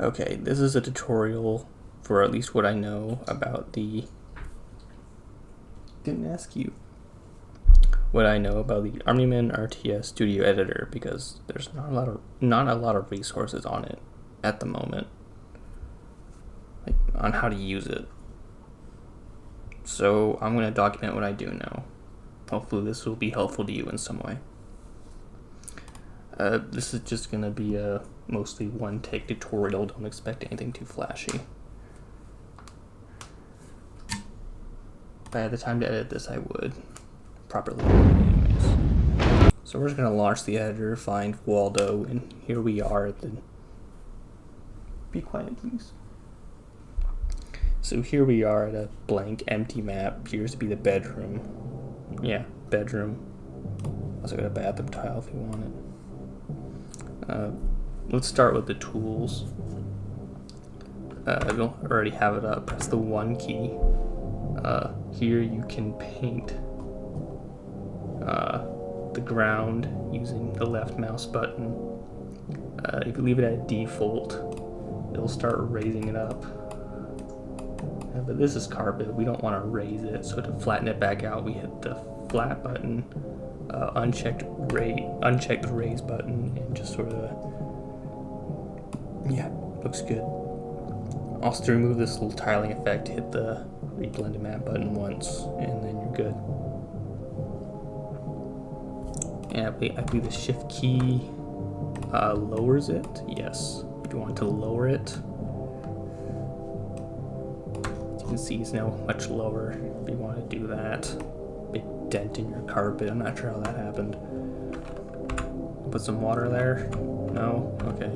Okay, this is a tutorial for at least what I know about the... Didn't ask you. What I know about the Armyman RTS Studio Editor, because there's not a lot of resources on it at the moment, like on how to use it. So I'm going to document what I do know. Hopefully this will be helpful to you in some way. This is just going to be a mostly one-take tutorial. Don't expect anything too flashy. If I had the time to edit this, I would properly anyways. So we're just going to launch the editor, find Waldo, and here we are at the... Be quiet, please. So here we are at a blank, empty map. Appears to be the bedroom. Yeah, bedroom. Also got a bathroom tile if you want it. Let's start with the tools. You'll already have it up. Press the 1 key. Here you can paint the ground using the left mouse button. If you leave it at default, it'll start raising it up. But this is carpet. We don't want to raise it, so to flatten it back out, we hit the flat button, unchecked raise button, and just sort of, yeah, looks good. Also, to remove this little tiling effect, hit the reblend map button once, and then you're good. And I believe the shift key lowers it. Yes, if you want to lower it. As you can see, it's now much lower. If you want to do that, big dent in your carpet. I'm not sure how that happened. Put some water there. No, okay.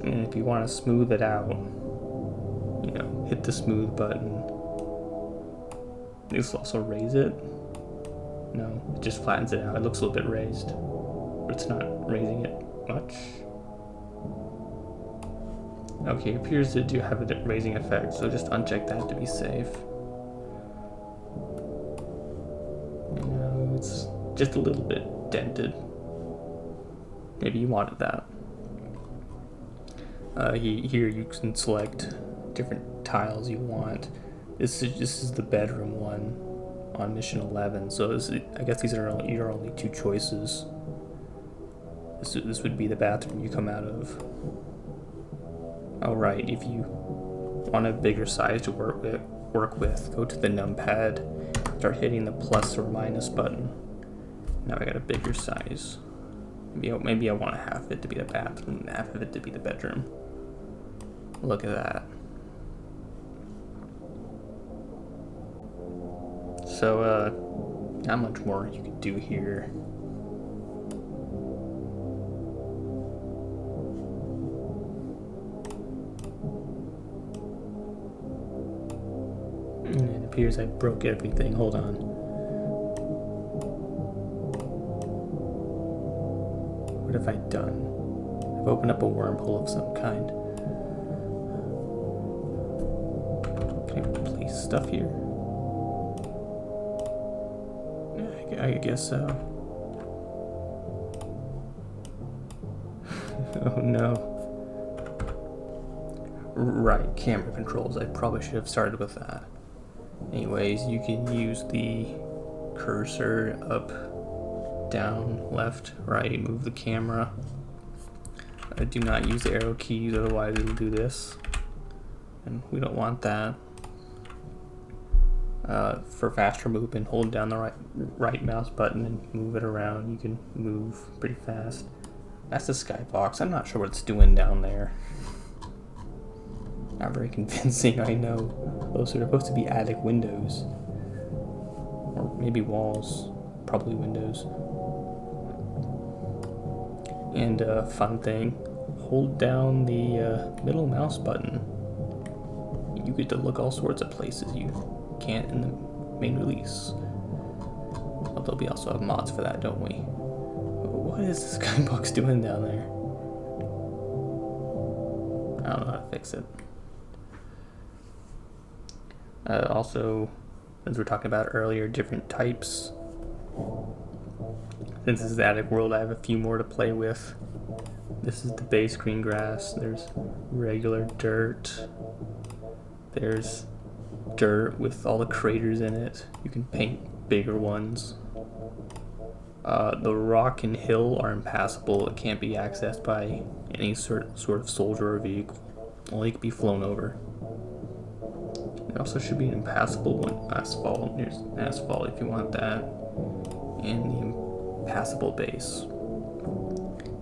And if you want to smooth it out, you know, hit the smooth button. This will also raise it. No, it just flattens it out. It looks a little bit raised, but it's not raising it much. Okay, it appears to do have a raising effect, so just uncheck that to be safe. No, it's just a little bit dented. Maybe you wanted that. Here you can select different tiles you want. This is the bedroom one on mission 11. So I guess these are your only two choices. This would be the bathroom you come out of. Oh right, if you want a bigger size to work with, go to the numpad, start hitting the plus or minus button. Now I got a bigger size. Maybe I want half of it to be the bathroom and half of it to be the bedroom. Look at that. So, not much more you could do here. And it appears I broke everything. Hold on. What have I done? I've opened up a wormhole of some kind. Can I place stuff here? I guess so. Oh no. Right, camera controls. I probably should have started with that. Anyways, you can use the cursor up, down, left, right, move the camera. Do not use the arrow keys, otherwise it'll do this. And we don't want that. For faster movement, hold down the right mouse button and move it around. You can move pretty fast. That's the skybox. I'm not sure what it's doing down there. Not very convincing, I know. Those are supposed to be attic windows. Or maybe walls. Probably windows. And a fun thing, hold down the middle mouse button. You get to look all sorts of places you can't in the main release. Although we also have mods for that, don't we? What is this skybox doing down there? I don't know how to fix it. Also, as we were talking about earlier, different types. Since this is Attic World, I have a few more to play with. This is the base green grass. There's regular dirt. There's dirt with all the craters in it. You can paint bigger ones. The rock and hill are impassable. It can't be accessed by any sort of soldier or vehicle. Only can be flown over. There also should be an impassable one, asphalt. There's asphalt if you want that. And the impassable base.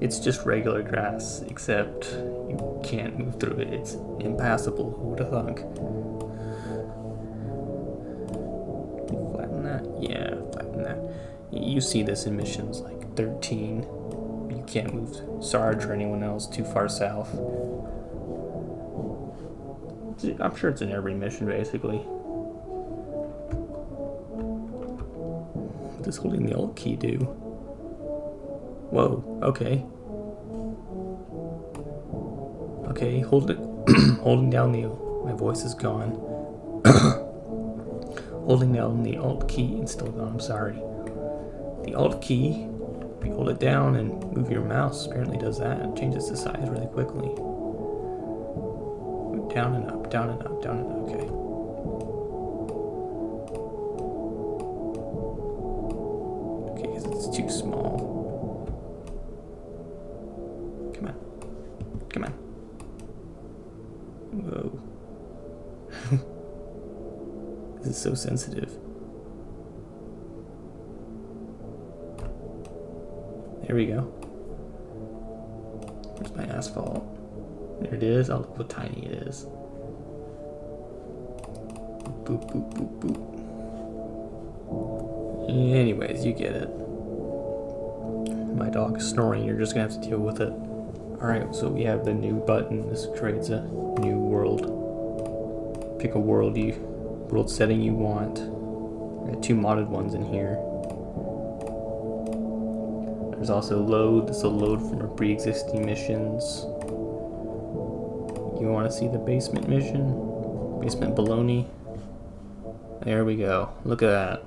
It's just regular grass, except you can't move through it. It's impassable. Who would have thunk? Flatten that? Yeah, flatten that. You see this in missions like 13. You can't move Sarge or anyone else too far south. I'm sure it's in every mission, basically. What does holding the Alt key do? Whoa, okay. Okay, hold it. Holding down the... My voice is gone. Holding down the Alt key and still gone, I'm sorry. The Alt key, if you hold it down and move your mouse, apparently does that. It changes the size really quickly. Down and up, down and up, down and up, okay. Okay, because it's too small. Come on. Come on. Whoa. This is so sensitive. There we go. Where's my asphalt? There it is. Oh, look how tiny it is. Boop, boop, boop, boop. Anyways, you get it. My dog is snoring. You're just gonna have to deal with it. Alright, so we have the new button. This creates a new world. Pick a world setting you want. We got 2 modded ones in here. There's also load. This will load from our pre-existing missions. You want to see the basement mission? Basement baloney. There we go. Look at that.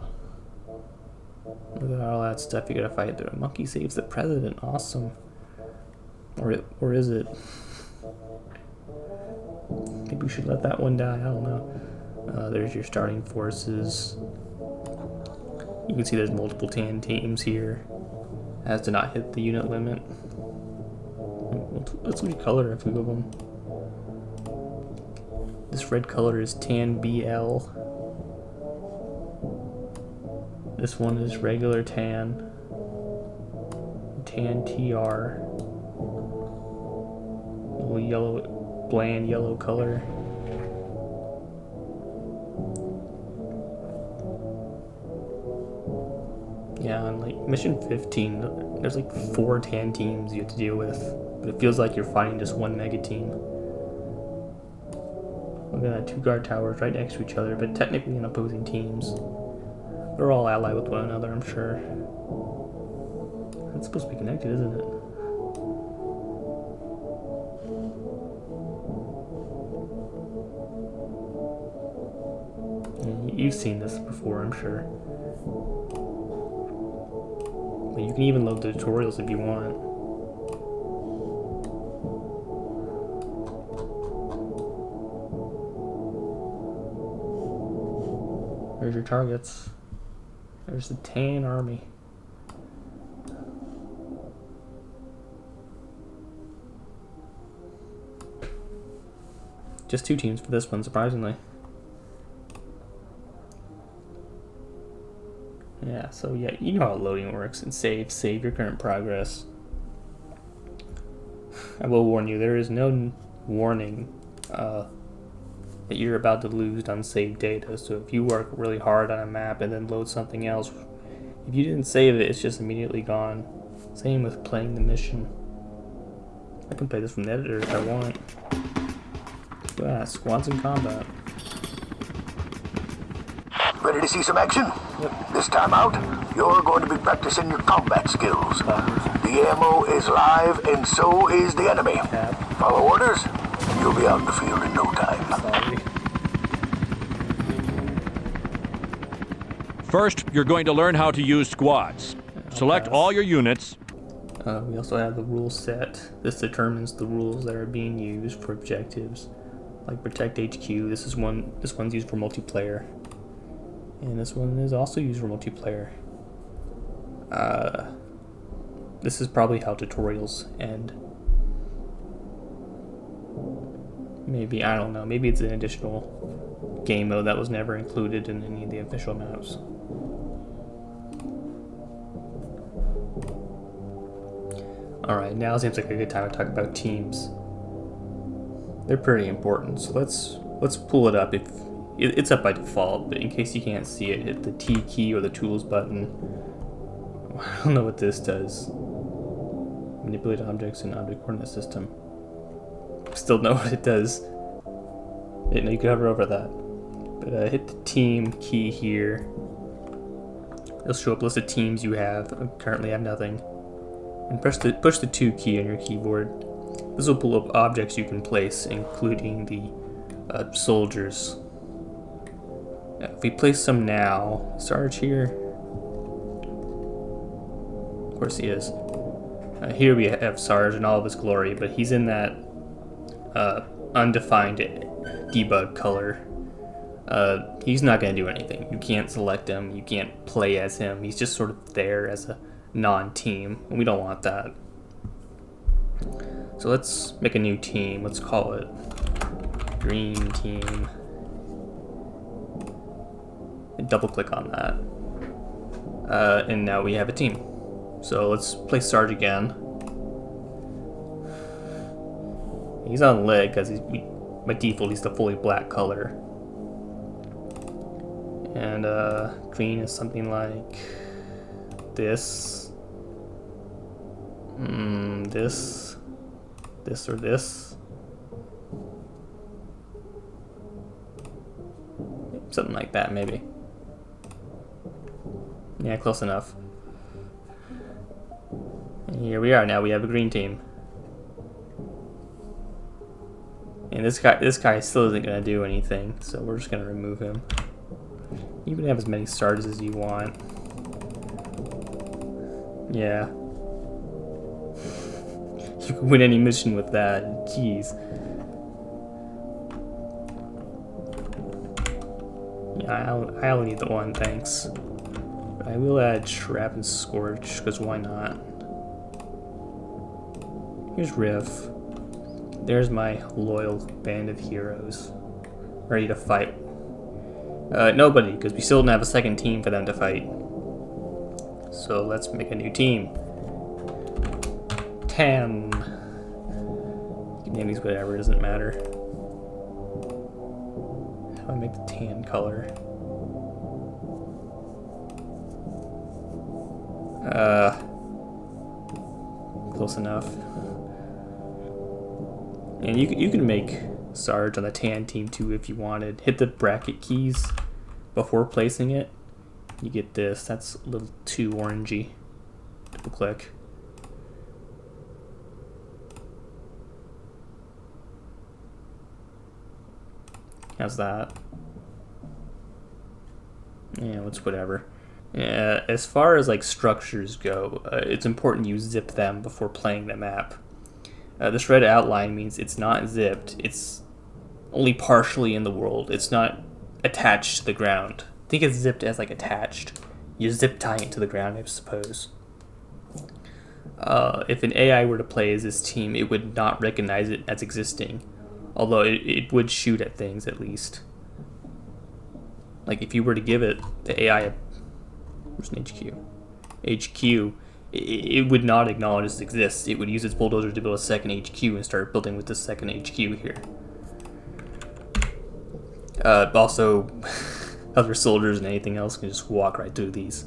Look at all that stuff you gotta fight through. A monkey saves the president. Awesome. Or is it? Maybe we should let that one die. I don't know. There's your starting forces. You can see there's multiple tan teams here. Has to not hit the unit limit. Let's recolor a few of them. This red color is tan BL. This one is regular tan. Tan TR. Little yellow, bland yellow color. Yeah, on like mission 15, there's like 4 tan teams you have to deal with. But it feels like you're fighting just one mega team. Look at that, 2 guard towers right next to each other, but technically in opposing teams. They're all allied with one another, I'm sure. It's supposed to be connected, isn't it? You've seen this before, I'm sure. But you can even load the tutorials if you want. There's your targets. There's the tan army. Just 2 teams for this one, surprisingly. Yeah, so yeah, you know how loading works. And save your current progress. I will warn you, there is no warning that you're about to lose unsaved data. So if you work really hard on a map and then load something else, if you didn't save it, it's just immediately gone. Same with playing the mission. I can play this from the editor if I want. Yeah, squads in combat. Ready to see some action? Yep. This time out, you're going to be practicing your combat skills. The ammo is live, and so is the enemy. Follow orders, you'll be out in the field in no time. Sorry. First, you're going to learn how to use squads. Select all your units. We also have the rule set. This determines the rules that are being used for objectives, like protect HQ. This one's used for multiplayer, and this one is also used for multiplayer. This is probably how tutorials end. Maybe, I don't know, maybe it's an additional game mode that was never included in any of the official maps. Alright, now seems like a good time to talk about teams. They're pretty important, so let's pull it up. If it's up by default, but in case you can't see it, hit the T key or the tools button. I don't know what this does. Manipulate objects in object coordinate system. Still know what it does. Didn't know you could hover over that. But hit the team key here. It'll show up a list of teams you have. I currently have nothing. And push the 2 key on your keyboard. This will pull up objects you can place, including the soldiers. If we place some now, Sarge here. Of course he is. Here we have Sarge in all of his glory, but he's in that undefined debug color. He's not going to do anything. You can't select him. You can't play as him. He's just sort of there as a non-team, and we don't want that. So let's make a new team. Let's call it Green Team. And double click on that. And now we have a team. So let's play Sarge again. He's on lit because by default he's the fully black color. And green is something like this. This or this. Something like that, maybe. Yeah, close enough. And here we are now. We have a green team. And this guy still isn't going to do anything, so we're just going to remove him. You can have as many stars as you want. Yeah. You can win any mission with that. Jeez. Yeah, I only need the one, thanks. But I will add Trap and Scorch, because why not? Here's Riff. There's my loyal band of heroes. Ready to fight. Nobody, because we still don't have a second team for them to fight. So let's make a new team. Tan. You can name these whatever, it doesn't matter. How do I make the tan color? Close enough. And you can make Sarge on the tan team too if you wanted. Hit the bracket keys before placing it. You get this. That's a little too orangey. Double click. How's that? Yeah, it's whatever. As far as like structures go, it's important you zip them before playing the map. This red outline means it's not zipped. It's only partially in the world. It's not attached to the ground. Think it's zipped as like attached. You zip tie it to the ground, I suppose. If an AI were to play as this team, it would not recognize it as existing. Although it would shoot at things at least. Like if you were to give it the AI, where's an HQ? HQ, it would not acknowledge this exists. It would use its bulldozer to build a second HQ and start building with this second HQ here. Also, other soldiers and anything else can just walk right through these.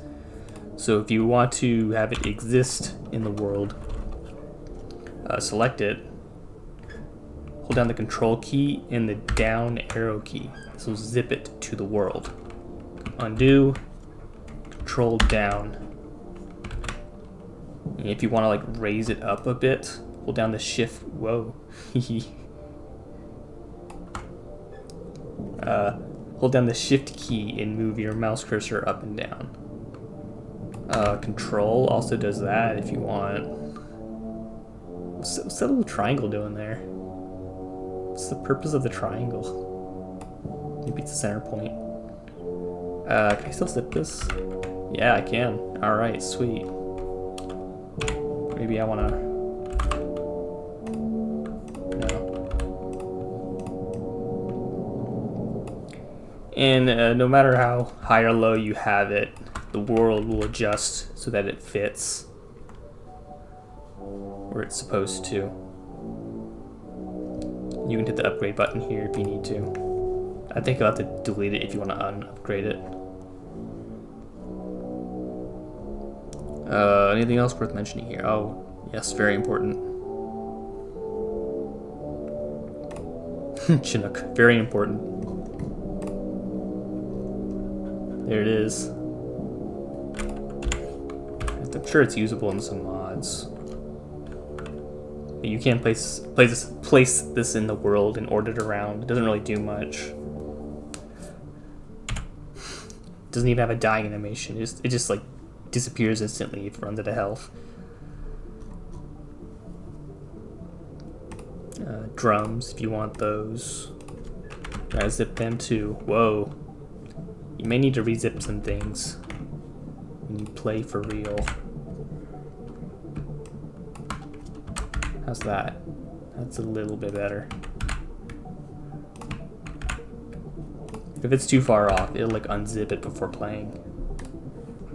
So if you want to have it exist in the world, select it, hold down the control key and the down arrow key. This will zip it to the world. Undo, control down. And if you want to like raise it up a bit, hold down the shift. Whoa. Hold down the shift key and move your mouse cursor up and down. Control also does that if you want. What's that little triangle doing there? What's the purpose of the triangle? Maybe it's the center point. Can I still zip this? Yeah, I can. Alright, sweet. Maybe I wanna... No. And no matter how high or low you have it, the world will adjust so that it fits where it's supposed to. You can hit the upgrade button here if you need to. I think you'll have to delete it if you want to upgrade it. Anything else worth mentioning here? Oh, yes, very important. Chinook, very important. There it is. I'm sure it's usable in some mods. But you can't place this in the world and order it around. It doesn't really do much. It doesn't even have a dying animation. It just like disappears instantly if it runs out of health. Drums, if you want those. Gotta zip them too. Whoa. You may need to rezip some things when you play for real. How's that? That's a little bit better. If it's too far off, it'll like unzip it before playing.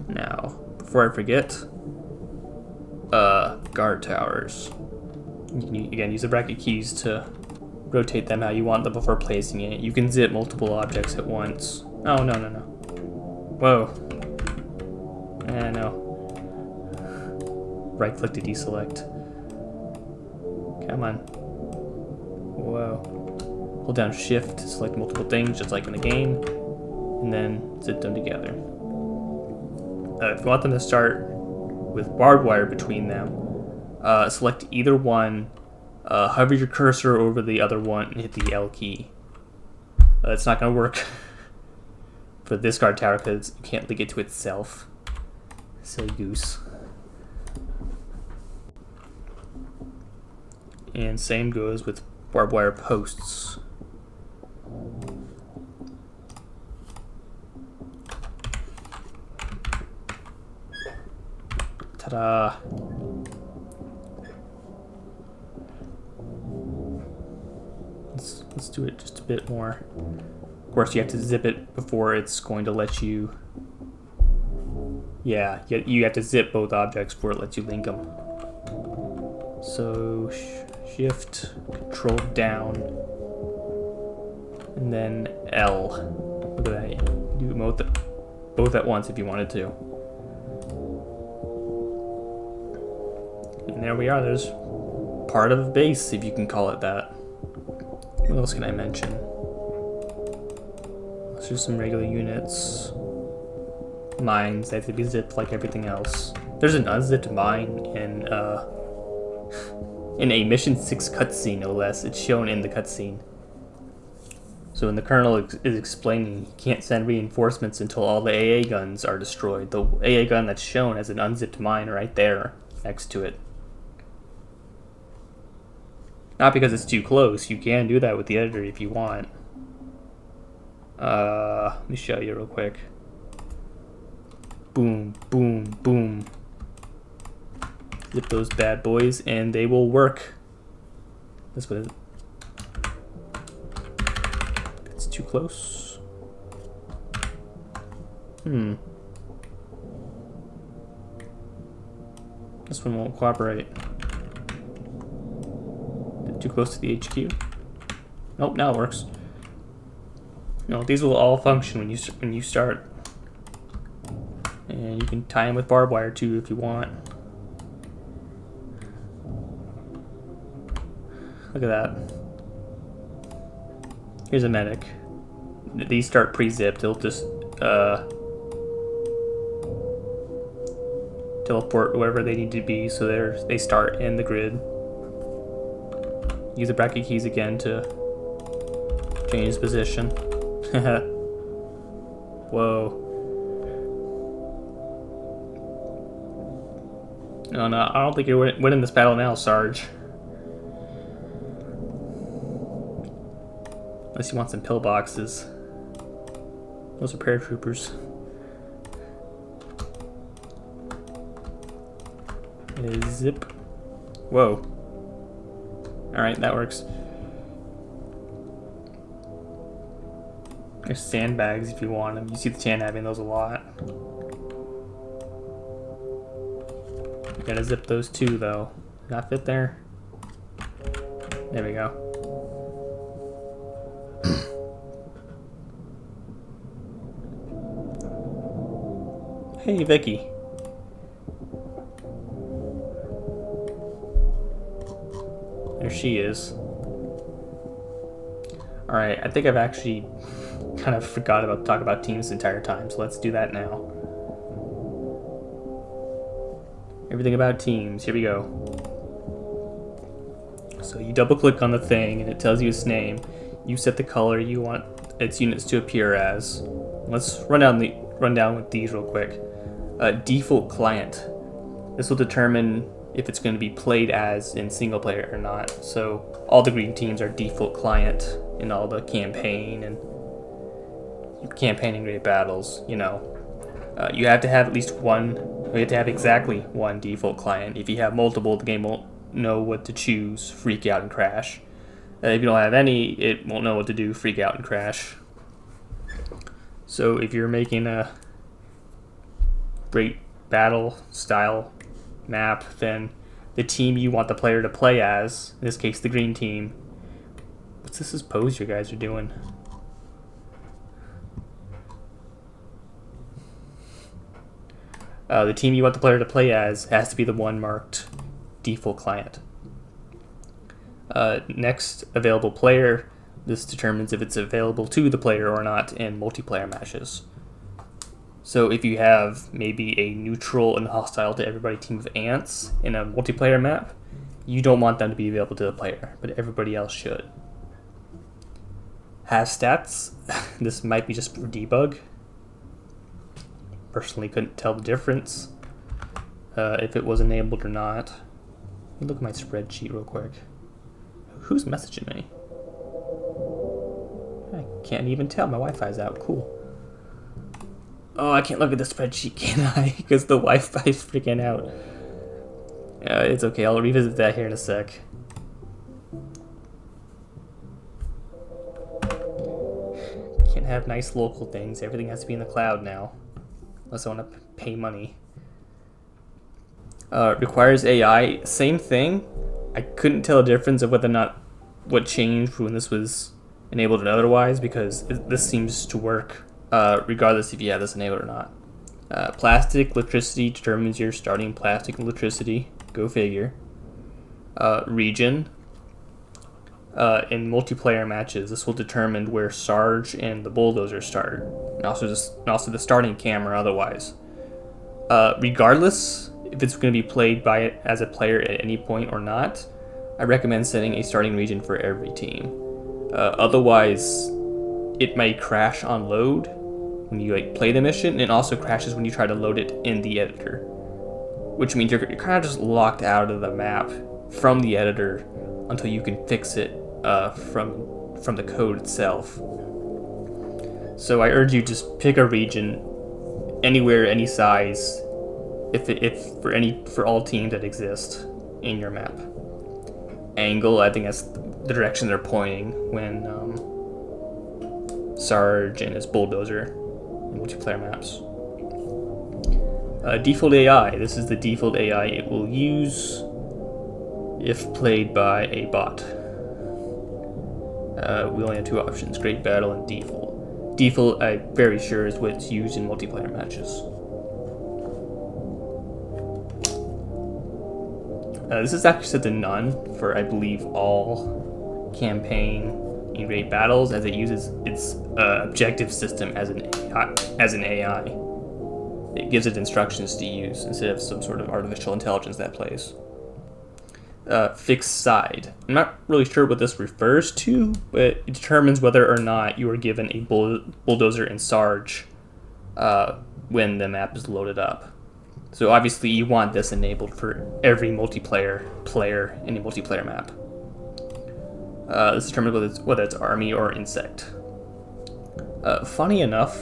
Now, before I forget, guard towers. You can, again, use the bracket keys to rotate them how you want them before placing it. You can zip multiple objects at once. Oh, no. Whoa. No. Right click to deselect. Come on. Whoa. Hold down shift to select multiple things just like in the game. And then zip them together. If you want them to start with barbed wire between them, select either one, hover your cursor over the other one, and hit the L key. It's not going to work for this guard tower because you can't link it to itself. Silly goose. And same goes with barbed wire posts. Ta-da! Let's do it just a bit more. Of course, you have to zip it before it's going to let you... Yeah, you have to zip both objects before it lets you link them. So, shift, control down, and then L. Look at that. You do both at once if you wanted to. And there we are. There's part of base, if you can call it that. What else can I mention? Let's do some regular units. Mines, they have to be zipped like everything else. There's an unzipped mine in a Mission 6 cutscene, no less. It's shown in the cutscene. So when the colonel is explaining, he can't send reinforcements until all the AA guns are destroyed. The AA gun that's shown has an unzipped mine right there next to it. Not because it's too close. You can do that with the editor if you want. Let me show you real quick. Boom, boom, boom. Zip those bad boys and they will work. That's what it is. It's too close. This one won't cooperate. Too close to the HQ. Nope, now it works. No, these will all function when you start. And you can tie them with barbed wire too if you want. Look at that. Here's a medic. These start pre-zipped. They'll just teleport wherever they need to be, so they start in the grid. Use the bracket keys again to change position. Whoa. No, I don't think you're winning this battle now, Sarge. Unless you want some pillboxes. Those are paratroopers. Zip. Whoa. Alright, that works. There's sandbags if you want them. You see the tan having those a lot. You gotta zip those too, though. Not fit there? There we go. Hey, Vicky. There she is. Alright, I think I've actually kind of forgot about talking about teams the entire time, so let's do that now. Everything about teams, here we go. So you double click on the thing and it tells you its name. You set the color you want its units to appear as. Let's run down with these real quick. Default client. This will determine if it's going to be played as in single player or not. So all the green teams are default client in all the campaign and great battles, you know. You have to have at least one, you have to have exactly one default client. If you have multiple, the game won't know what to choose, freak out and crash. If you don't have any, it won't know what to do, freak out and crash. So if you're making a great battle style map, then the team you want the player to play as, in this case the green team, what's this pose you guys are doing? The team you want the player to play as has to be the one marked default client. Next available player, this determines if it's available to the player or not in multiplayer matches. So if you have maybe a neutral and hostile to everybody team of ants in a multiplayer map, you don't want them to be available to the player, but everybody else should. Has stats, this might be just for debug. Personally couldn't tell the difference if it was enabled or not. Let me look at my spreadsheet real quick. Who's messaging me? I can't even tell, my Wi-Fi's out, cool. Oh, I can't look at the spreadsheet, can I? Because the Wi-Fi's freaking out. It's okay, I'll revisit that here in a sec. Can't have nice local things, everything has to be in the cloud now. Unless I want to pay money. Requires AI, same thing. I couldn't tell a difference of whether or not what changed when this was enabled and otherwise, because this seems to work regardless if you have this enabled or not. Plastic electricity determines your starting plastic electricity. Go figure. Region. In multiplayer matches, this will determine where Sarge and the bulldozer start, and also the starting camera otherwise. Regardless if it's going to be played by it as a player at any point or not, I recommend setting a starting region for every team. Otherwise, it may crash on load when you play the mission, and it also crashes when you try to load it in the editor, which means you're kind of just locked out of the map from the editor until you can fix it from the code itself. So I urge you just pick a region, anywhere, any size, for all teams that exist in your map. Angle, I think that's the direction they're pointing when Sarge and his bulldozer in multiplayer maps. Default AI. This is the default AI it will use if played by a bot. We only have two options, Great Battle and Default. Default, I'm very sure, is what's used in multiplayer matches. This is actually set to none for, I believe, all campaign and Great Battles, as it uses its objective system as an AI. It gives it instructions to use instead of some sort of artificial intelligence that plays. Fixed side. I'm not really sure what this refers to, but it determines whether or not you are given a bulldozer and Sarge when the map is loaded up. So obviously you want this enabled for every multiplayer player in a multiplayer map. This determines whether it's army or insect. Funny enough,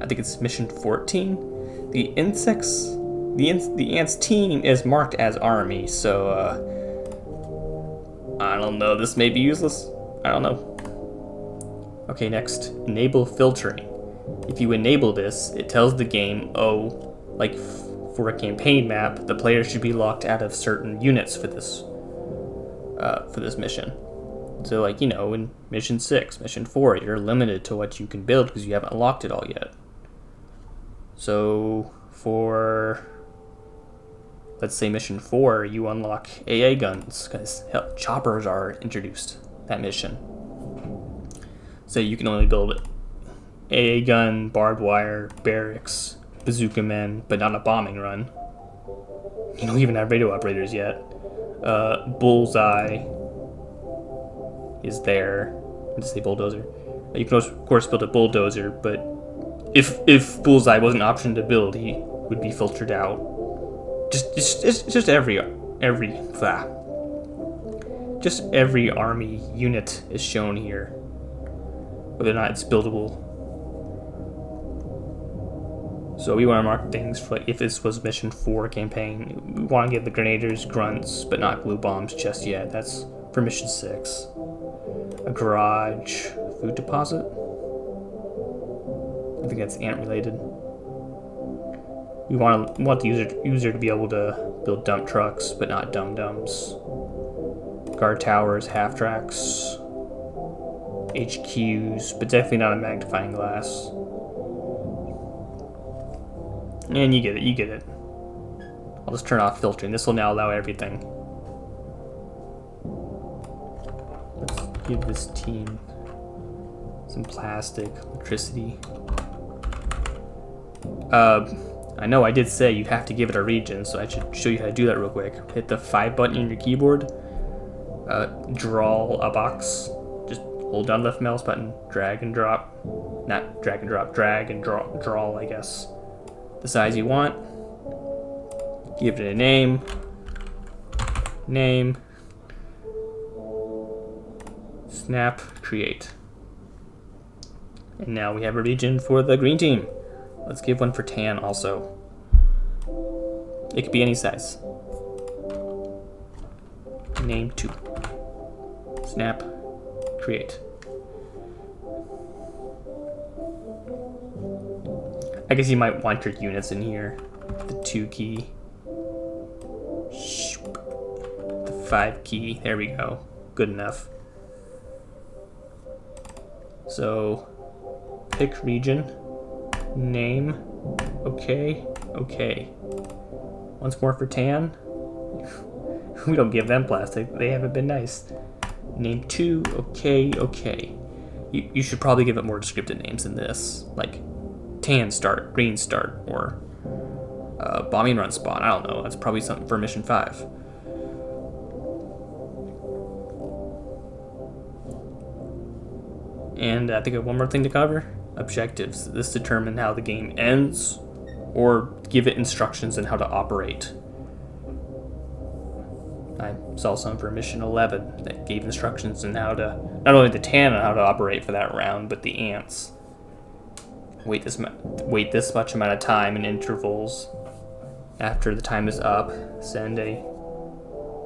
I think it's mission 14. The ants team is marked as army, so I don't know. This may be useless. I don't know. Okay, next, enable filtering. If you enable this, it tells the game, oh, like for a campaign map, the player should be locked out of certain units for this mission. So, like, you know, in mission 6, mission 4, you're limited to what you can build because you haven't unlocked it all yet. So, for, let's say mission 4, you unlock AA guns because choppers are introduced that mission. So you can only build AA gun, barbed wire, barracks, bazooka men, but not a bombing run. You don't even have radio operators yet. Bullseye is there. I just say bulldozer. You can of course build a bulldozer, but if Bullseye was an option to build, he would be filtered out. Just every army unit is shown here, whether or not it's buildable. So we want to mark things for, like, if this was mission 4 campaign, we want to give the grenadiers grunts, but not glue bombs just yet. That's for mission 6. A garage, food deposit. I think that's ant related. We want the user to be able to build dump trucks, but not dum-dums. Guard towers, half tracks, HQs, but definitely not a magnifying glass. And you get it. I'll just turn off filtering. This will now allow everything. Let's give this team some plastic, electricity. I know I did say you have to give it a region, so I should show you how to do that real quick. Hit the 5 button on your keyboard. Draw a box. Just hold down the left mouse button. Drag and drop. Not drag and drop. Drag and draw, I guess. The size you want. Give it a name. Snap, create. And now we have a region for the green team. Let's give one for tan also. It could be any size. Name 2. Snap, create. I guess you might want your units in here. The 2 key. The 5 key. There we go. Good enough. So, pick region. Name. Okay. Once more for tan. We don't give them plastic. They haven't been nice. Name 2. Okay. You should probably give it more descriptive names than this. Like tan start, green start, or bombing run spawn. I don't know. That's probably something for mission 5. And I think I have one more thing to cover. Objectives. This determines how the game ends, or give it instructions on how to operate. I saw some for mission 11 that gave instructions on how to, not only the tan on how to operate for that round, but the ants. Wait this much amount of time in intervals. After the time is up, send a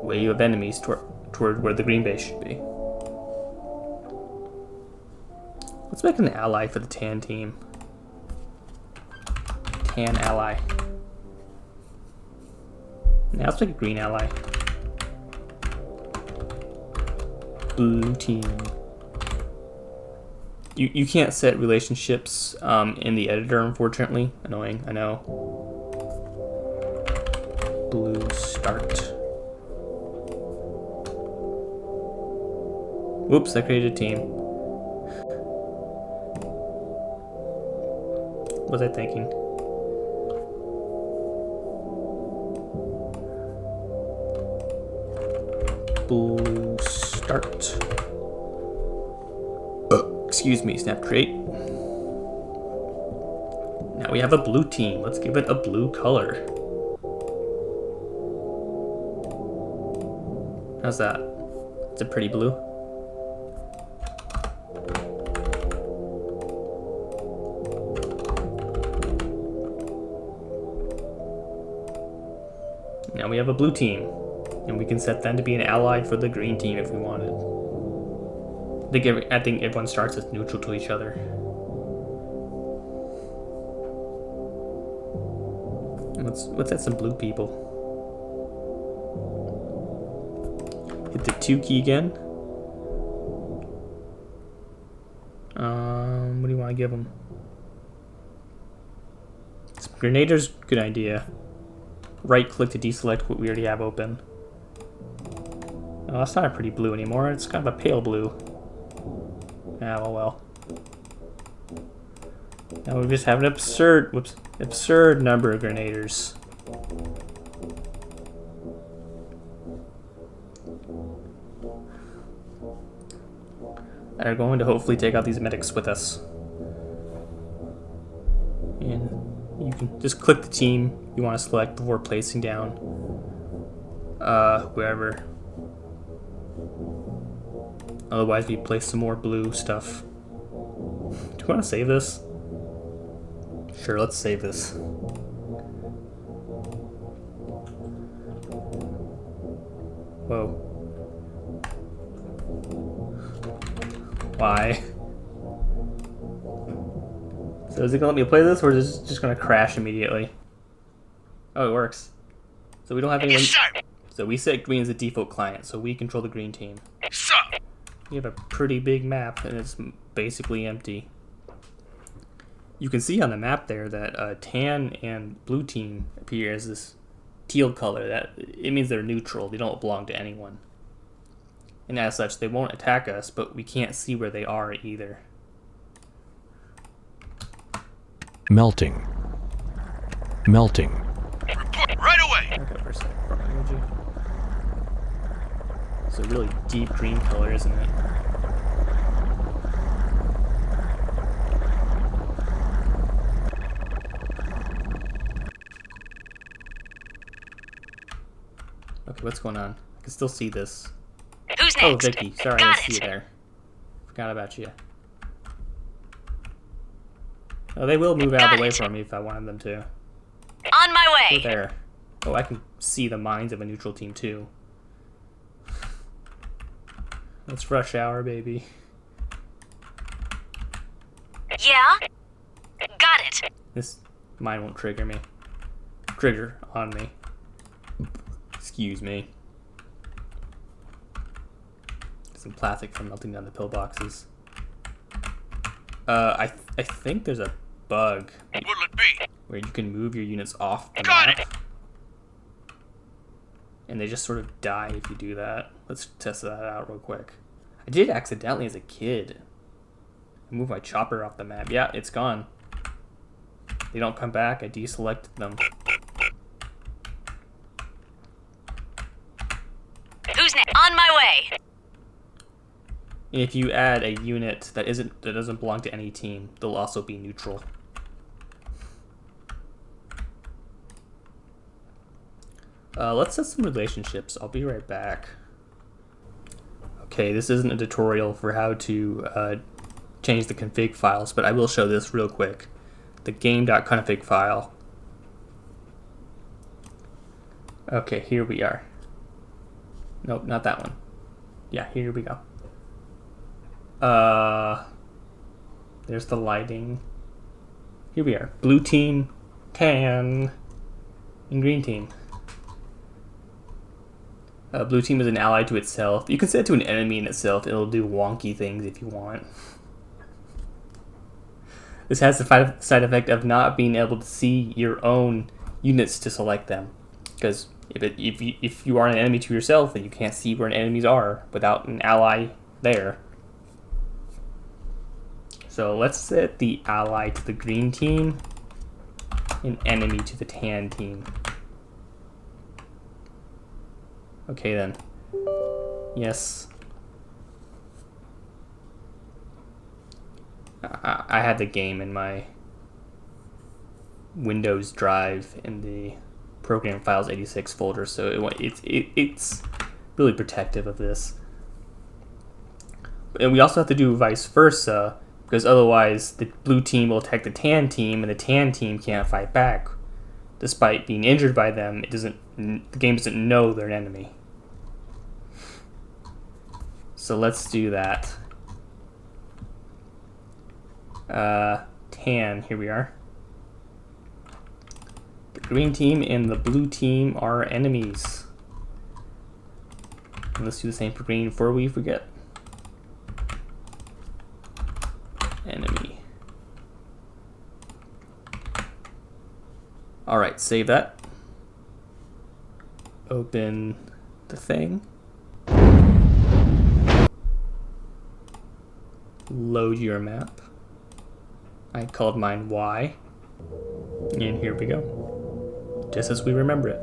wave of enemies toward where the green base should be. Let's make an ally for the tan team. Tan ally. Now let's make a green ally. Blue team. You can't set relationships in the editor, unfortunately. Annoying, I know. Blue start. Whoops, I created a team. What was I thinking? Blue start. Excuse me, snap create. Now we have a blue team. Let's give it a blue color. How's that? It's a pretty blue. we have a blue team, and we can set them to be an ally for the green team if we wanted. I think everyone starts as neutral to each other. Let's add some blue people. Hit the 2 key again. What do you want to give them? Some grenaders, good idea. Right click to deselect what we already have open. Oh, that's not a pretty blue anymore. It's kind of a pale blue. Ah, well. Now we just have an absurd number of grenaders. Are going to hopefully take out these medics with us. And you can just click the team you want to select before placing down whoever. Otherwise, we place some more blue stuff. Do you want to save this? Sure, let's save this. Whoa. Why? So is it gonna let me play this, or is it just gonna crash immediately? Oh, it works. So we don't have anyone. So we set green as the default client, so we control the green team. We have a pretty big map, and it's basically empty. You can see on the map there that tan and blue team appear as this teal color. That it means they're neutral. They don't belong to anyone. And as such, they won't attack us, but we can't see where they are either. Melting. Melting. Report right away. Okay, for a second. It's a really deep green color, isn't it? Okay, what's going on? I can still see this. Who's next? Oh, Vicky. Sorry, I Got see you it. there. Forgot about you. Oh, they will move out of Got the way it. from me if I wanted them to. On my Oh, way. there. Oh, I can see the minds of a neutral team too. It's rush hour, baby. Yeah? Got it. This mine won't trigger me. Trigger on me. Excuse me. Some plastic from melting down the pillboxes. I think there's a bug What'll it be? where you can move your units off the Got map. it. And they just sort of die if you do that. Let's test that out real quick. I did accidentally as a kid. I moved my chopper off the map. Yeah, it's gone. They don't come back. I deselected them. Who's next? On my way. And if you add a unit that doesn't belong to any team, they'll also be neutral. Let's set some relationships. I'll be right back. Okay, this isn't a tutorial for how to change the config files, but I will show this real quick. The game.config file. Okay, here we are. Nope, not that one. Yeah, here we go. There's the lighting. Here we are. Blue team, tan, and green team. Blue team is an ally to itself. You can set it to an enemy in itself. It'll do wonky things if you want. This has the side effect of not being able to see your own units to select them. Because if you are an enemy to yourself, then you can't see where enemies are without an ally there. So let's set the ally to the green team and enemy to the tan team. Okay then. Yes. I had the game in my Windows drive in the program files 86 folder, so it's really protective of this. And we also have to do vice versa, because otherwise the blue team will attack the tan team and the tan team can't fight back. despite being injured by them, the game doesn't know they're an enemy. So let's do that. Tan, here we are. The green team and the blue team are enemies. And let's do the same for green before we forget. Enemy. Alright, save that. Open the thing. Load your map. I called mine Y. And here we go. Just as we remember it.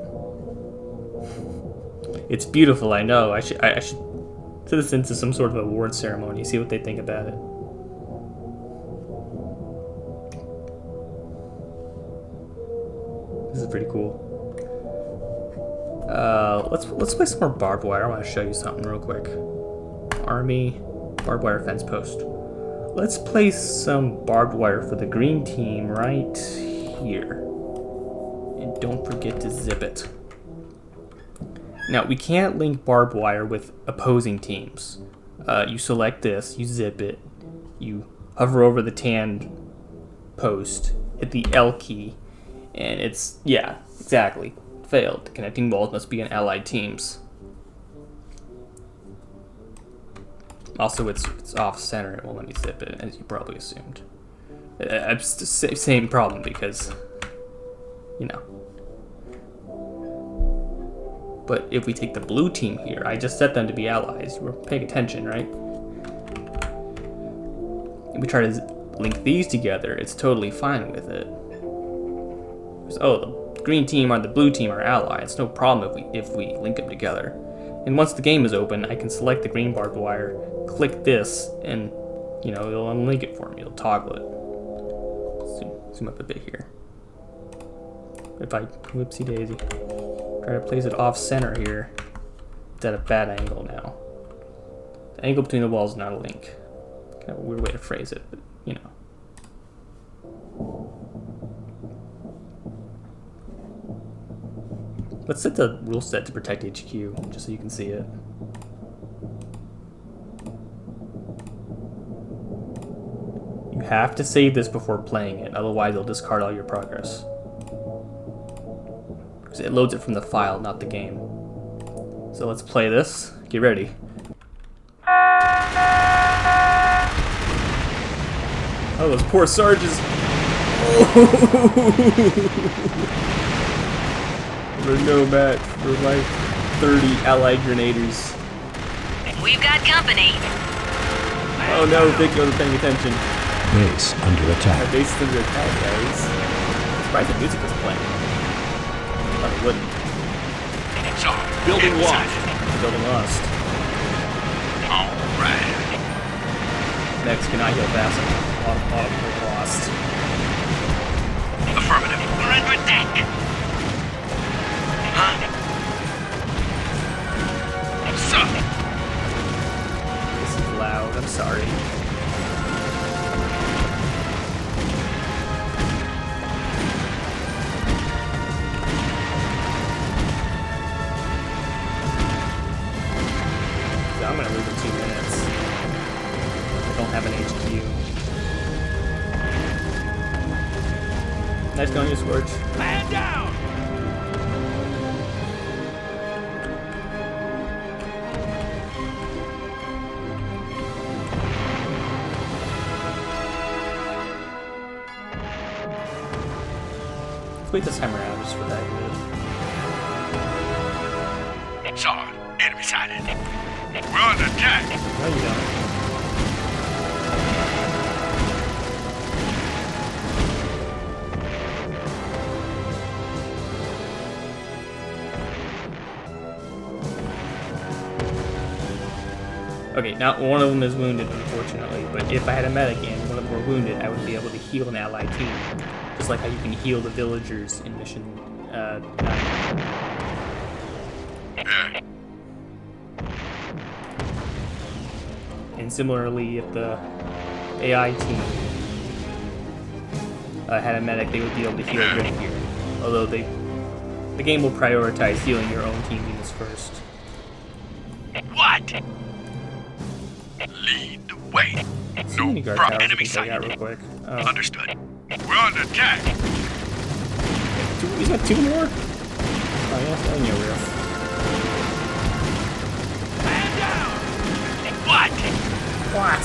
It's beautiful, I know. I should put this into some sort of award ceremony, see what they think about it. This is pretty cool. Let's play some more barbed wire. I want to show you something real quick. Army, barbed wire fence post. Let's place some barbed wire for the green team right here. And don't forget to zip it. Now, we can't link barbed wire with opposing teams. You select this, you zip it, you hover over the tan post, hit the L key, and it's, yeah, exactly, failed. The connecting walls must be in allied teams. Also, it's off-center. It won't let me zip it, as you probably assumed. It's the same problem because, you know. But if we take the blue team here, I just set them to be allies. We're paying attention, right? If we try to link these together, it's totally fine with it. Oh, the green team and the blue team are allies. It's no problem if we link them together. And once the game is open, I can select the green barbed wire, click this, and you know, it'll unlink it for me. It'll toggle it. Zoom up a bit here. If I whoopsie daisy, try to place it off center here, it's at a bad angle now. The angle between the walls is not a link. Kind of a weird way to phrase it, but you know. Let's set the rule set to protect HQ, just so you can see it. You have to save this before playing it, otherwise it'll discard all your progress. Because it loads it from the file, not the game. So let's play this. Get ready. Oh, those poor Sarges! We're no match for like 30 allied grenaders. We've got company. Oh no, Vic wasn't paying attention. Base under attack. Our base is under attack, guys. I'm surprised the music was playing. I thought it wouldn't. So, building lost. Building lost. Alright. Next, can I heal fast enough? We're lost. Affirmative. We're under attack. Huh? So. This is loud, I'm sorry. So I'm gonna lose in 2 minutes. I don't have an HQ. Nice going, you Scorch. Man down! Wait this time around just for that good. Saw enemy sighted. We're under attack. No, you don't. Okay, not one of them is wounded, unfortunately, but if I had a medic and one of them were wounded, I would be able to heal an allied team. Just like how you can heal the villagers in mission 9. Yeah. And similarly, if the AI team had a medic, they would be able to heal Rick here. Although the game will prioritize healing your own team units first. What? Lead the way. So many guard towers Enemy we can take out sighted. real quick. Oh. Understood. We're under attack. He's got 2 more? Oh, yeah, on your roof. Man down. What? What?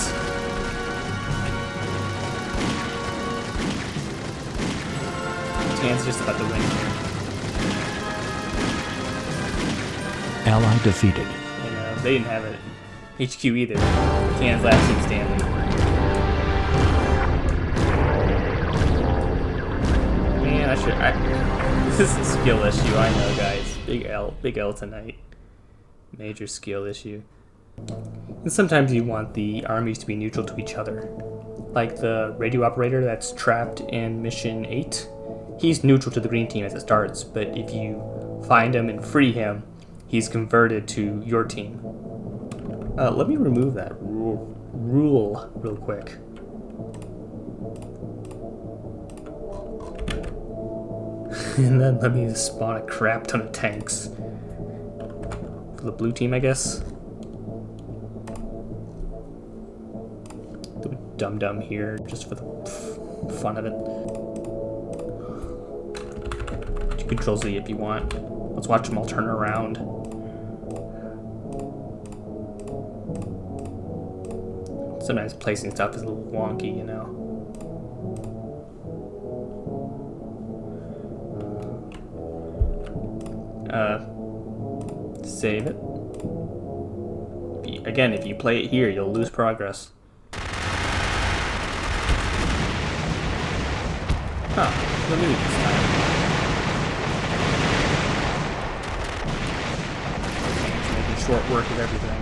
Tan's just about to win here. Ally defeated. You know, they didn't have it HQ either. Tan's last team standing. Man, this is a skill issue, I know, guys. Big L tonight. Major skill issue. And sometimes you want the armies to be neutral to each other. Like the radio operator that's trapped in mission 8. He's neutral to the green team as it starts, but if you find him and free him, he's converted to your team. Let me remove that rule real quick. And then let me spawn a crap ton of tanks. For the blue team, I guess. Do a dum-dum here, just for the fun of it. Control Z if you want. Let's watch them all turn around. Sometimes placing stuff is a little wonky, you know. Save it. Again, if you play it here, you'll lose progress. Huh, let me leave this time. Short work of everything.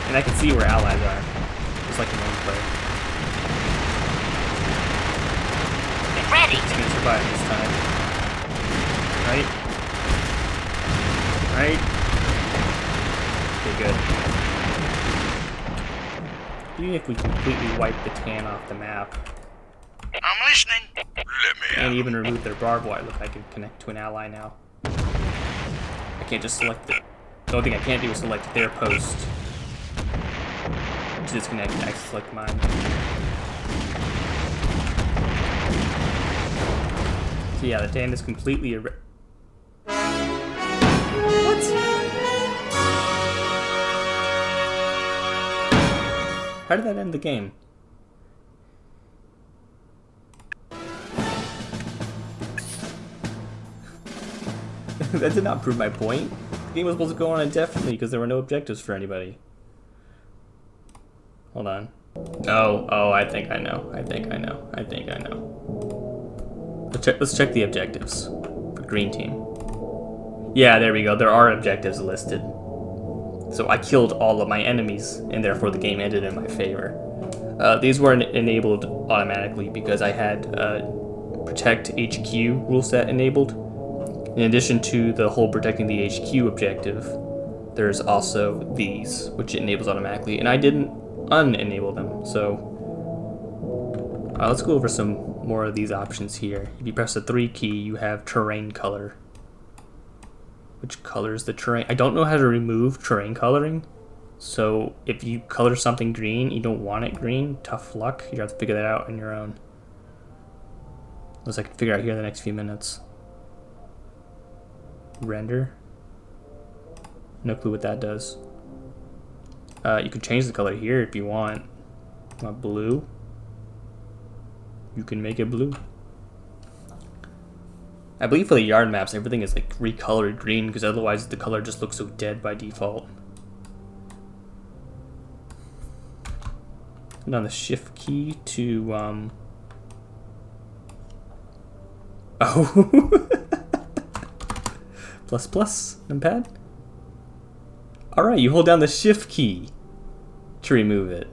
And I can see where allies are. Just like in one play. Ready. It's gonna survive this time. Right? Right? Okay, good. Even if we completely wipe the tan off the map, I'm listening. Let me and out. even remove their barbed wire, look, I can connect to an ally now. I can't just select it. The only thing I can't do is select their post. To disconnect, I select mine. So yeah, the tan is completely What? How did that end the game? That did not prove my point. The game was supposed to go on indefinitely because there were no objectives for anybody. Hold on. Oh, I think I know. I think I know. Let's check the objectives for green team. Yeah, there we go. There are objectives listed. So I killed all of my enemies, and therefore the game ended in my favor. These were enabled automatically because I had Protect HQ rule set enabled. In addition to the whole protecting the HQ objective, there's also these, which it enables automatically, and I didn't unenable them. So let's go over some more of these options here. If you press the 3 key, you have terrain color, which colors the terrain. I don't know how to remove terrain coloring, so if you color something green, you don't want it green, tough luck. You have to figure that out on your own. Unless I can figure out here in the next few minutes. Render. No clue what that does. You can change the color here if you want. Want blue? You can make it blue. I believe for the yard maps, everything is like recolored green because otherwise the color just looks so dead by default. And on the shift key to oh. ++ numpad. Alright, you hold down the shift key to remove it.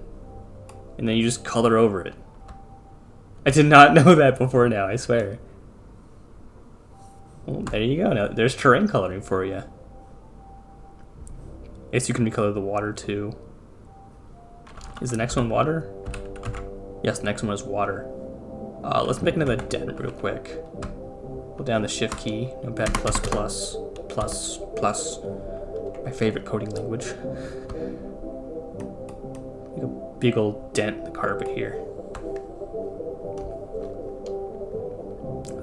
And then you just color over it. I did not know that before now, I swear. Well, there you go. Now there's terrain coloring for you. I guess you can recolor the water too. Is the next one water? Yes, the next one is water. Let's make another den real quick. down the shift key, notepad plus plus, my favorite coding language. Make a big old dent in the carpet here.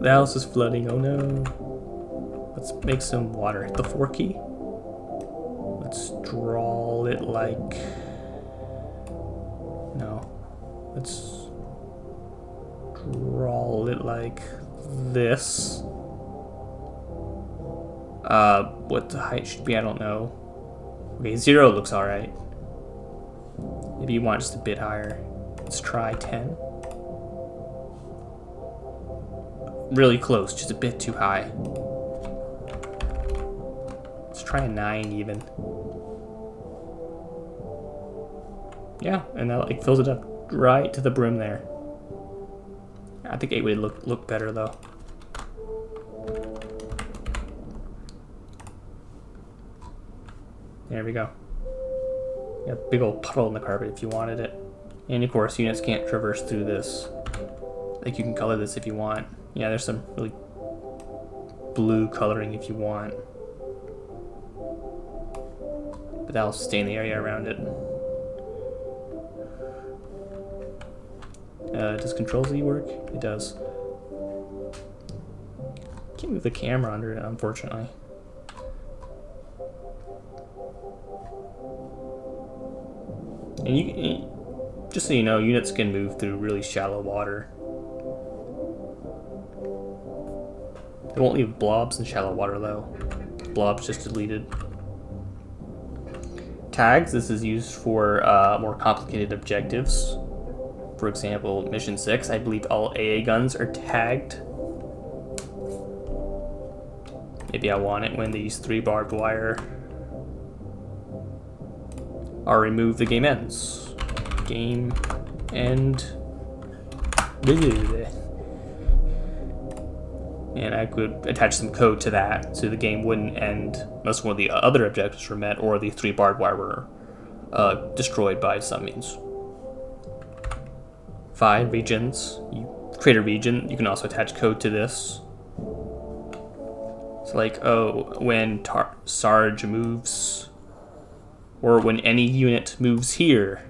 The house is flooding, oh no. Let's make some water. Hit the 4 key. Let's draw it like... No. Let's draw it like this. What the height should be, I don't know. Okay, 0 looks alright. Maybe you want just a bit higher. Let's try 10. Really close, just a bit too high. Let's try a 9 even. Yeah, and that like fills it up right to the brim there. I think 8 would look better though. There we go. Got a big old puddle in the carpet if you wanted it. And of course, units can't traverse through this. Like you can color this if you want. Yeah, there's some really blue coloring if you want. But that'll stain the area around it. Does Control Z work? It does. Can't move the camera under it, unfortunately. And you just so you know, units can move through really shallow water. They won't leave blobs in shallow water though. Blobs just deleted. Tags, this is used for more complicated objectives. For example, mission 6, I believe all AA guns are tagged. Maybe I want it when these 3 barbed wire are removed, the game ends. Game end. And I could attach some code to that so the game wouldn't end unless one of the other objectives were met or the 3 barbed wire were destroyed by some means. 5 regions. You create a region. You can also attach code to this. So like, oh, when Sarge moves, or when any unit moves here,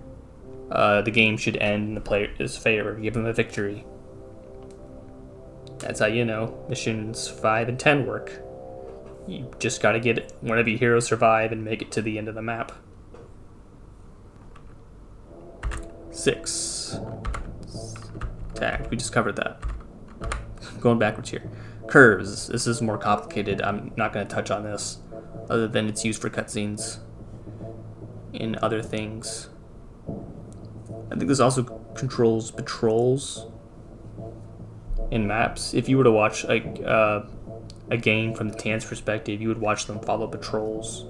the game should end in the player's favor. Give them a victory. That's how you know missions 5 and 10 work. You just gotta get one of your heroes survive and make it to the end of the map. 6. Tag, we just covered that. Going backwards here. Curves, this is more complicated. I'm not gonna touch on this, other than it's used for cutscenes and other things. I think this also controls patrols in maps. If you were to watch a game from the TAN's perspective, you would watch them follow patrols.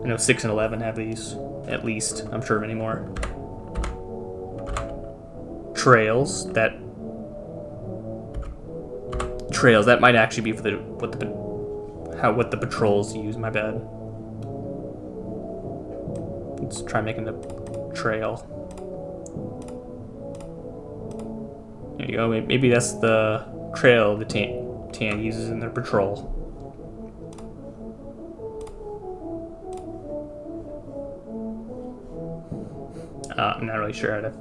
I know 6 and 11 have these, at least. I'm sure of any more. Trails, that might actually be for what the patrols use. My bad. Let's try making the trail. There you go. Maybe that's the trail the TAN uses in their patrol. I'm not really sure how to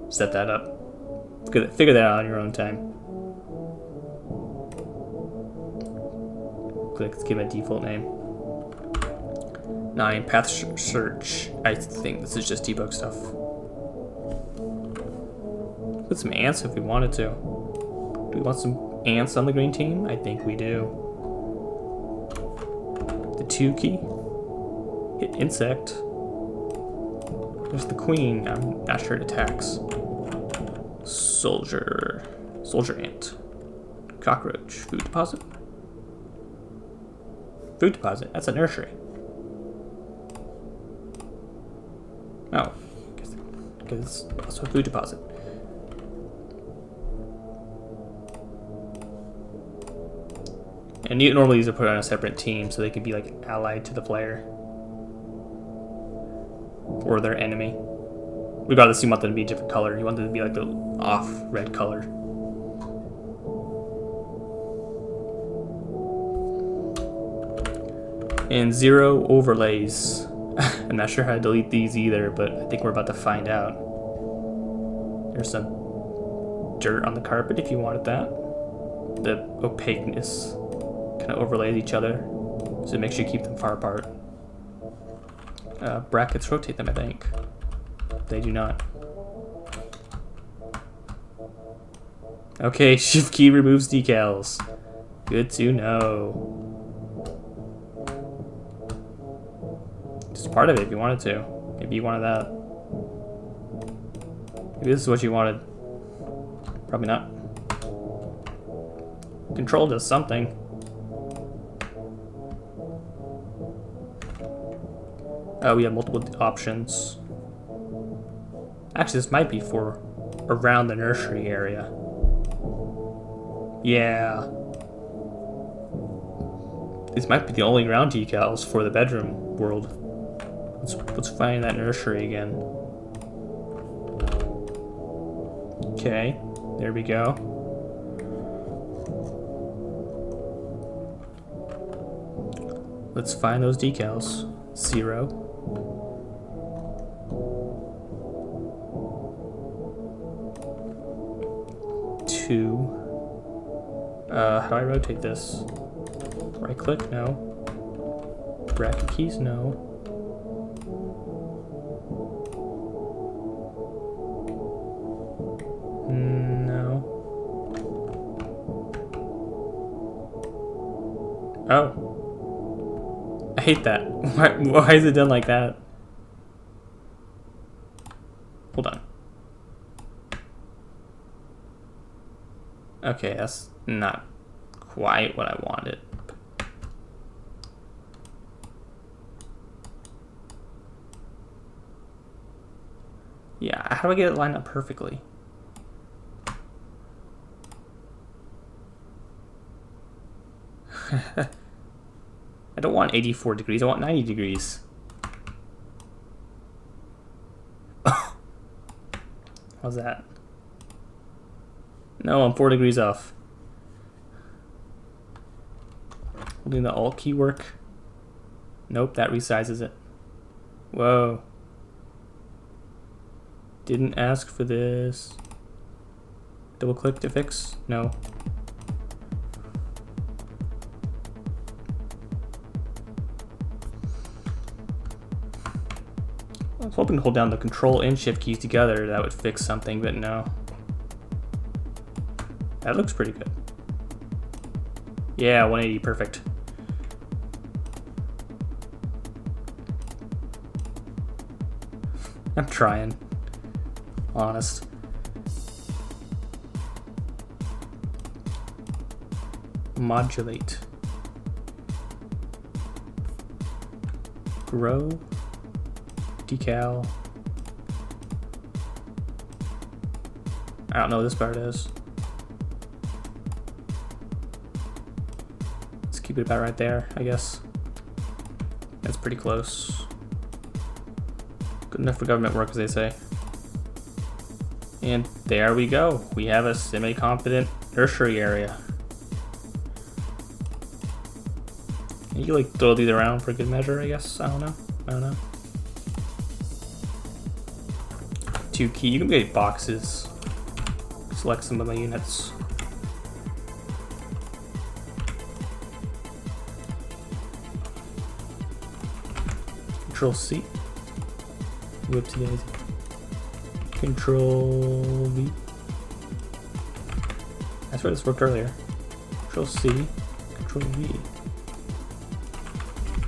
set that up. Figure that out on your own time. Let's give it a default name. 9, path search. I think this is just debug stuff. Put some ants if we wanted to. Do we want some ants on the green team? I think we do. The 2 key. Hit insect. There's the queen. I'm not sure it attacks. Soldier ant. Cockroach. Food deposit. Food deposit. That's a nursery. Oh, because it's also a food deposit. And normally these are put on a separate team so they can be like allied to the player or their enemy. Regardless, you want them to be a different color. You want them to be like the off red color. And 0 overlays. I'm not sure how to delete these either, but I think we're about to find out. There's some dirt on the carpet if you wanted that. The opaqueness kind of overlays each other, so it makes sure you keep them far apart. Brackets rotate them, I think. They do not. Okay, shift key removes decals. Good to know. Just part of it if you wanted to. Maybe you wanted that. Maybe this is what you wanted. Probably not. Control does something. We have multiple options. Actually, this might be for around the nursery area. Yeah. These might be the only ground decals for the bedroom world. Let's find that nursery again. Okay, there we go. Let's find those decals. 0. How do I rotate this? Right click? No. Bracket keys? No. No. Oh. I hate that. Why is it done like that? Hold on. Okay, that's not quite what I wanted. Yeah, how do I get it lined up perfectly? I don't want 84 degrees, I want 90 degrees. How's that? No, I'm 4 degrees off. Holding the Alt key work? Nope, that resizes it. Whoa. Didn't ask for this. Double click to fix? No. I was hoping to hold down the Control and Shift keys together, that would fix something, but no. That looks pretty good. Yeah, 180, perfect. I'm trying. Honest. Modulate. Grow. Decal. I don't know what this part is. Let's keep it about right there, I guess. That's pretty close. Good enough for government work, as they say. And there we go. We have a semi-competent nursery area. You can like throw these around for good measure, I guess. I don't know. 2 key. You can create boxes. Select some of my units. Control C. Whoopsie daisy. Control V. That's where this worked earlier. Control C. Control V.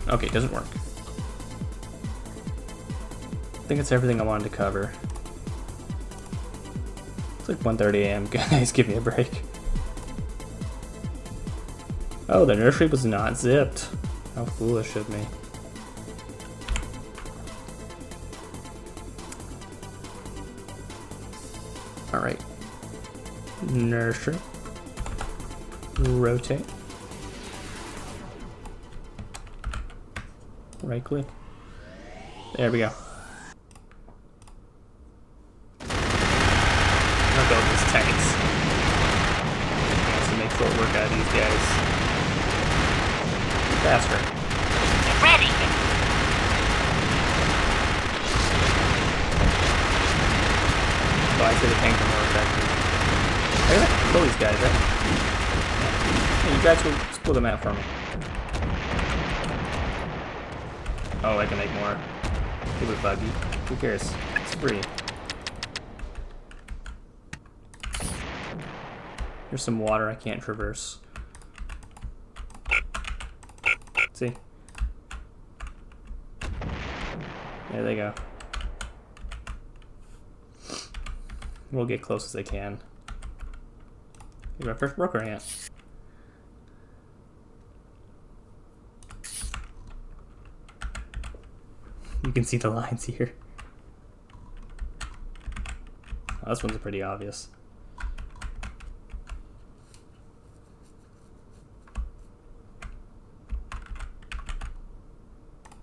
Okay, it doesn't work. I think it's everything I wanted to cover. It's like 1:30 a.m. Guys, give me a break. Oh, the nursery was not zipped. How foolish of me. Alright. Nursery. Rotate. Right click. There we go. I'll build these tanks. Has to make short work out of these guys. Faster. Oh, I say the tanks are more effective. I gotta kill these guys, right? Hey, you guys will split them out for me. Oh, I can make more. It was buggy. Who cares? It's free. Here's some water I can't traverse. See? There they go. We'll get close as they can. Here's my first broker ant. You can see the lines here. Oh, this one's pretty obvious.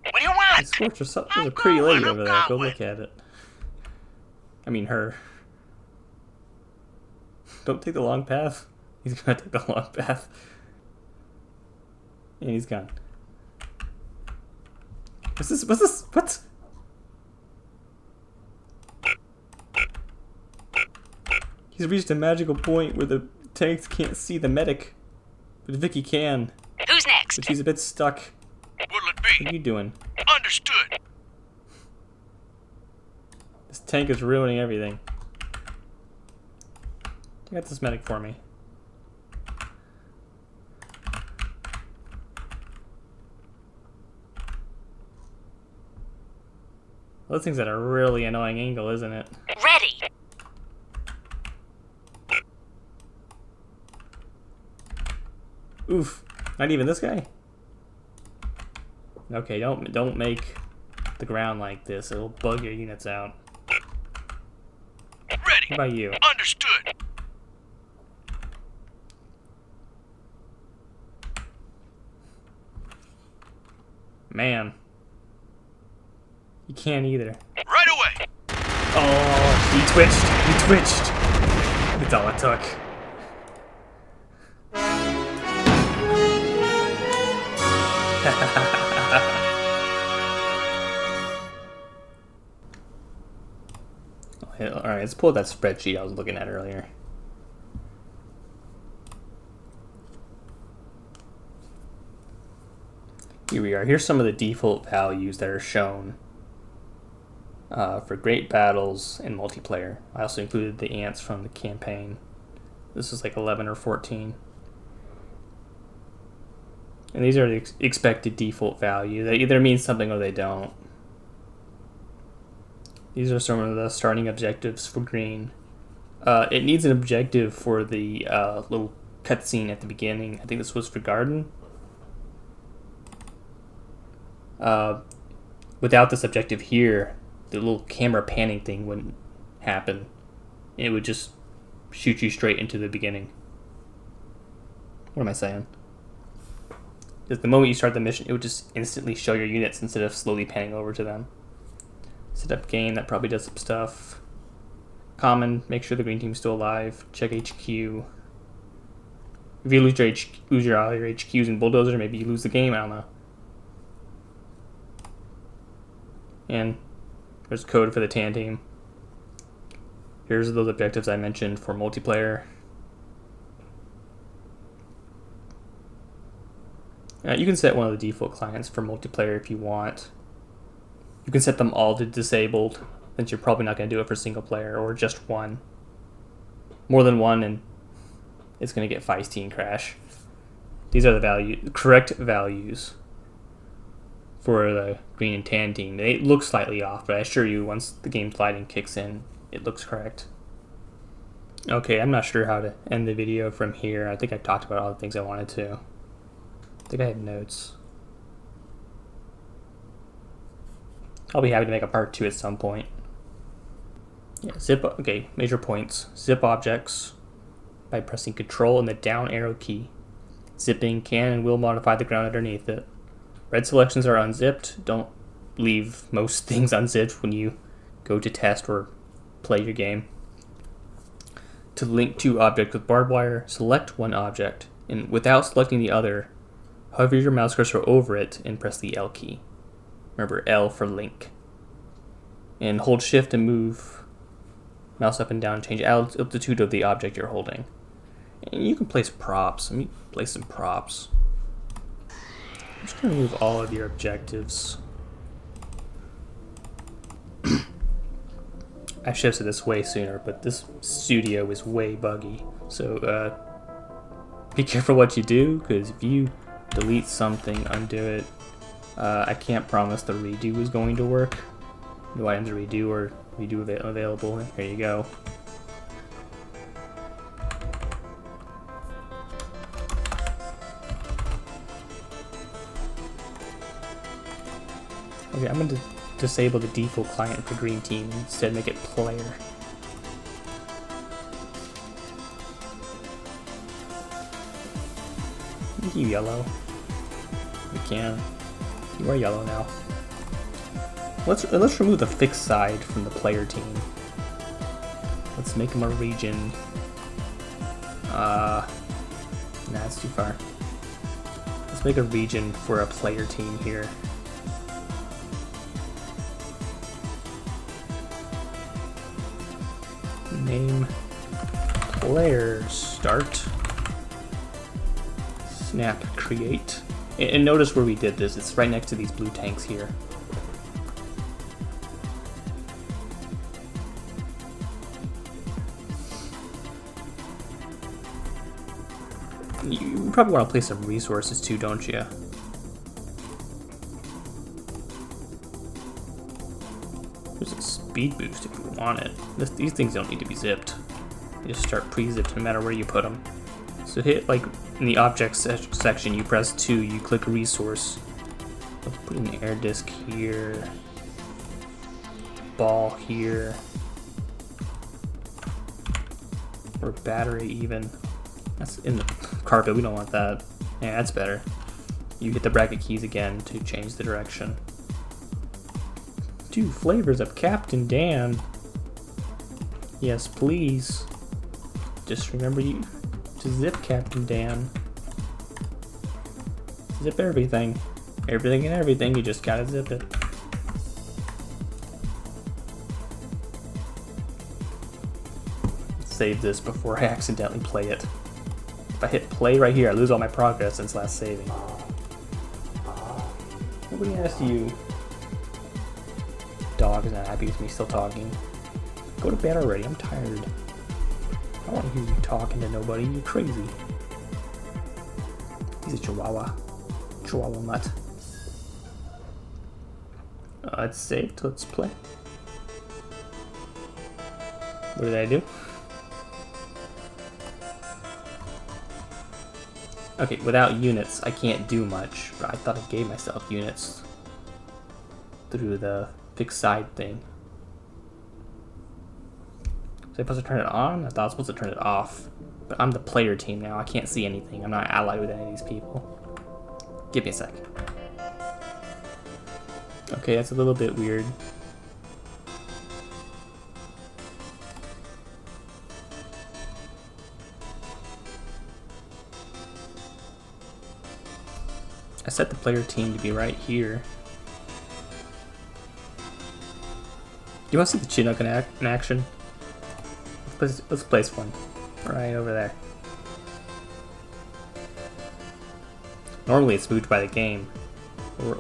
What do you want? There's a pretty lady over there. Go look at it. I mean her. Don't take the long path. He's gonna take the long path. And he's gone. What's this? What's this? What? He's reached a magical point where the tanks can't see the medic. But Vicky can. Who's next? But she's a bit stuck. What'll it What be? are you doing? Understood. This tank is ruining everything. Get this medic for me. Well, this thing's at a really annoying angle, isn't it? Ready. Oof. Not even this guy? Okay, don't make the ground like this. It'll bug your units out. Ready. What about you? Understood. Man. You can't either. Right away. Oh, he twitched. He twitched. That's all it took. Alright, let's pull up that spreadsheet I was looking at earlier. Here we are. Here's some of the default values that are shown for great battles and multiplayer. I also included the ants from the campaign. This is like 11 or 14. And these are the expected default value. They either mean something or they don't. These are some of the starting objectives for green. It needs an objective for the little cutscene at the beginning. I think this was for garden. Without this objective here, the little camera panning thing wouldn't happen. It would just shoot you straight into the beginning. What am I saying? Just the moment you start the mission, it would just instantly show your units instead of slowly panning over to them. Set up game, that probably does some stuff. Common, make sure the green team's still alive. Check HQ. If you lose all your HQs and bulldozer, maybe you lose the game, I don't know. And there's code for the TAN team. Here's those objectives I mentioned for multiplayer. You can set one of the default clients for multiplayer if you want. You can set them all to disabled, since you're probably not going to do it for single player, or just one. More than one, and it's going to get feisty and crash. These are the correct values for the green and tan team. They look slightly off, but I assure you, once the game's lighting kicks in, it looks correct. Okay, I'm not sure how to end the video from here. I think I talked about all the things I wanted to. I think I have notes. I'll be happy to make a part 2 at some point. Yeah, okay, major points. Zip objects by pressing Control and the down arrow key. Zipping can and will modify the ground underneath it. Red selections are unzipped. Don't leave most things unzipped when you go to test or play your game. To link two objects with barbed wire, select one object, and without selecting the other, hover your mouse cursor over it and press the L key. Remember, L for link. And hold shift and move Mouse up and down, change altitude of the object you're holding. And you can place props. Let me place some props. I'm just gonna remove all of your objectives. I should have said this way sooner, but this studio is way buggy. So be careful what you do, because if you delete something, undo it. I can't promise the redo is going to work. No items to redo or redo available. Here you go. Okay, I'm going to disable the default client for green team and instead make it player. You yellow. We can. You are yellow now. Let's remove the fixed side from the player team. Let's make him a region. Nah, it's too far. Let's make a region for a player team here. Name player start. Snap create. And notice where we did this. It's right next to these blue tanks here. You probably want to place some resources too, don't you? There's a speed boost if we want it. These things don't need to be zipped. They just start pre-zipped no matter where you put them. So hit, like, in the object section, you press 2, you click resource. Let's put an air disc here. Ball here. Or battery even. That's in the carpet, we don't want that. Yeah, that's better. You hit the bracket keys again to change the direction. 2 flavors of Captain Dan. Yes, please. Just remember to zip Captain Dan. Zip everything. Everything and everything, you just gotta zip it. Save this before I accidentally play it. If I hit play right here, I lose all my progress since last saving. Nobody asked you. Dog is not happy with me still talking. Go to bed already, I'm tired. I don't want to hear you talking to nobody, you're crazy. He's a chihuahua. Chihuahua mutt. It's saved, let's play. What did I do? Okay, without units, I can't do much, but I thought I gave myself units through the fixed side thing. Was I supposed to turn it on? I thought I was supposed to turn it off. But I'm the player team now, I can't see anything. I'm not allied with any of these people. Give me a sec. Okay, that's a little bit weird. I set the player team to be right here. You want to see the Chinook in action? Let's place one right over there. Normally it's moved by the game.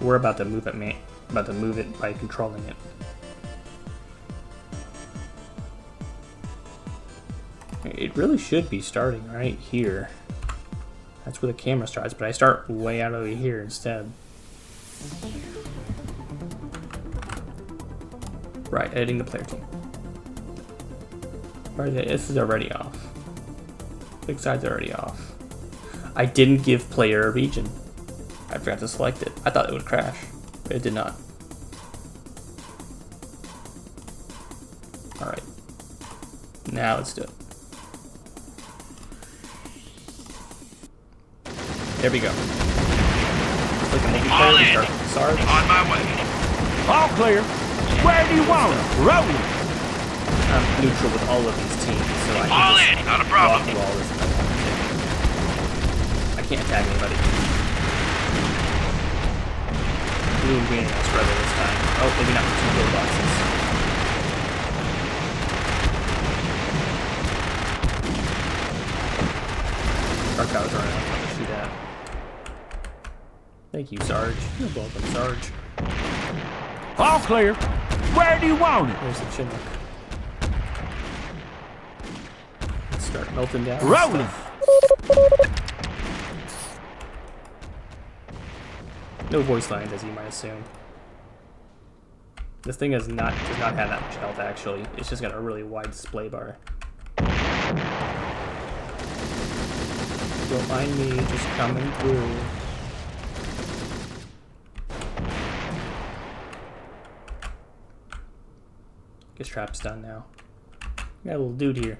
We're about to move it, man. About to move it by controlling it. It really should be starting right here. That's where the camera starts, but I start way out over here instead. Right, editing the player team. Right, this is already off. Big side's already off. I didn't give player a region. I forgot to select it. I thought it would crash, but it did not. Alright. Now let's do it. There we go. Click on multiplayer, start Sarge. On my way. All clear. Where do you want it? Rolling. I'm neutral with all of these teams, so I All can in, not a just problem. walk through all this if I want to. I can't attack anybody. Blue and green are brother this time. Oh, maybe not the 2 gold boxes. Our cows are around to shoot at. Thank you, Sarge. You're welcome, Sarge. All clear. Where do you want it? There's the Chinook. Let's start melting down. Rolling. No voice lines, as you might assume. This thing does not have that much health, actually. It's just got a really wide display bar. Don't mind me, just coming through. Guess trap's done now. We got a little dude here.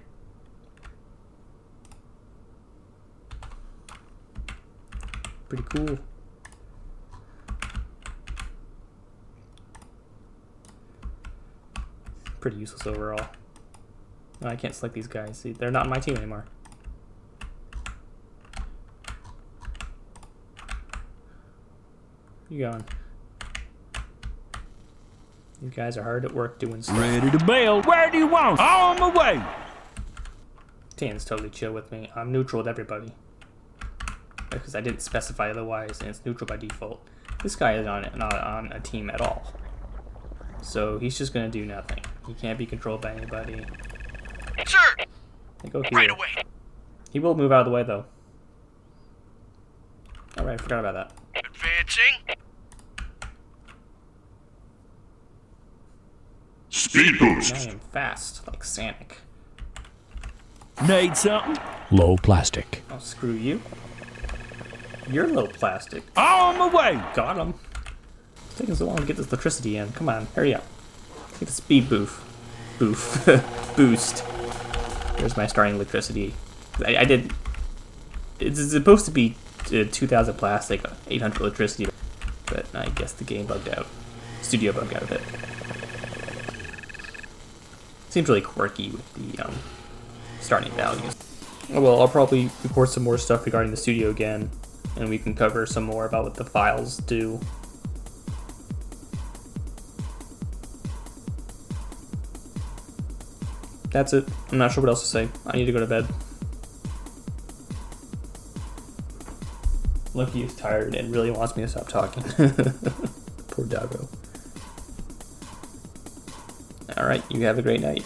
Pretty cool. Pretty useless overall. No, I can't select these guys. See, they're not on my team anymore. You going? You guys are hard at work doing stuff. Ready to bail. Where do you want it? On my way. Tan's totally chill with me. I'm neutral with everybody. Because I didn't specify otherwise, and it's neutral by default. This guy is not on a team at all. So he's just gonna do nothing. He can't be controlled by anybody. Sir! I go here. Right away. He will move out of the way though. Alright, forgot about that. Advancing. Speed I boost. am fast, like Sonic. Need something? Low plastic. Oh, screw you. You're low plastic. On my way. Got him. It's taking so long to get this electricity in. Come on, hurry up. Get the speed boost. Boost. There's my starting electricity. I did. It's supposed to be 2,000 plastic, 800 electricity, but I guess the game bugged out. Studio bugged out of it. Seems really quirky with the starting values. Oh, well, I'll probably record some more stuff regarding the studio again, and we can cover some more about what the files do. That's it. I'm not sure what else to say. I need to go to bed. Lucky is tired and really wants me to stop talking. Poor doggo. Alright, you have a great night.